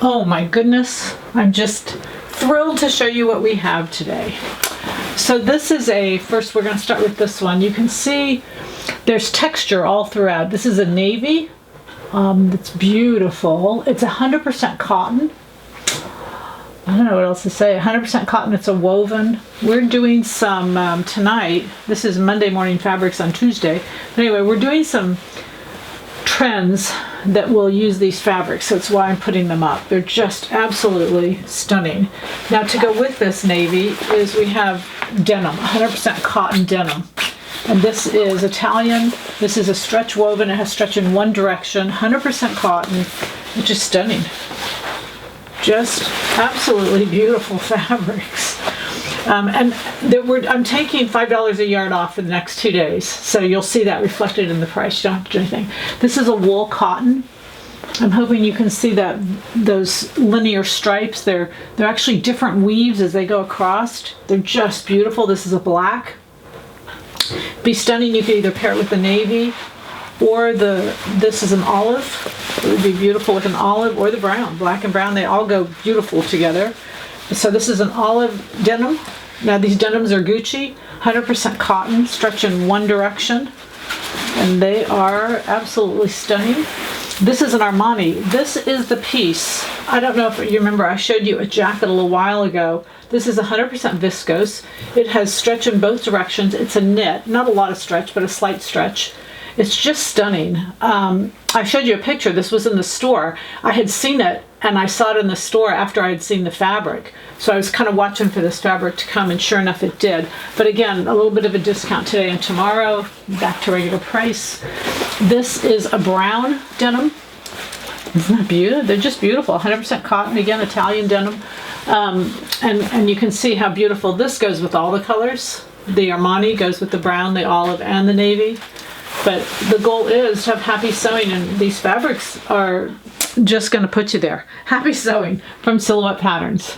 Oh my goodness, I'm just thrilled to show you what we have today. So this is first we're going to start with this one. You can see there's texture all throughout. This is a navy. It's beautiful. It's 100% cotton. I don't know what else to say. 100% cotton. It's a woven. We're doing some tonight. This is Monday Morning Fabrics on Tuesday. But anyway, we're doing some trends that will use these fabrics, so that's why I'm putting them up. They're just absolutely stunning. Now to go with this navy is we have denim, 100% cotton denim. And this is Italian. This is a stretch woven. It has stretch in one direction, 100% cotton. It's just stunning. Just absolutely beautiful fabrics. And I'm taking $5 a yard off for the next 2 days, so you'll see that reflected in the price. You don't have to do anything. This is a wool cotton. I'm hoping you can see that those linear stripes. They're actually different weaves as they go across. They're just beautiful. This is a black. Be stunning. You could either pair it with the navy or this is an olive. It would be beautiful with an olive or the brown. Black and brown, they all go beautiful together. So this is an olive denim. Now these denims are Gucci, 100% cotton, stretch in one direction, and they are absolutely stunning. This is an Armani. This is the piece. I don't know if you remember, I showed you a jacket a little while ago. This is 100% viscose. It has stretch in both directions. It's a knit, not a lot of stretch, but a slight stretch. It's just stunning. I showed you a picture. This was in the store. I had seen it, and I saw it in the store after I had seen the fabric. So I was kind of watching for this fabric to come, and sure enough it did. But again, a little bit of a discount today and tomorrow, back to regular price. This is a brown denim. Isn't that beautiful? They're just beautiful. 100% cotton, again, Italian denim. And you can see how beautiful this goes with all the colors. The Armani goes with the brown, the olive, and the navy. But the goal is to have happy sewing, and these fabrics are just going to put you there. Happy sewing from Silhouette Patterns.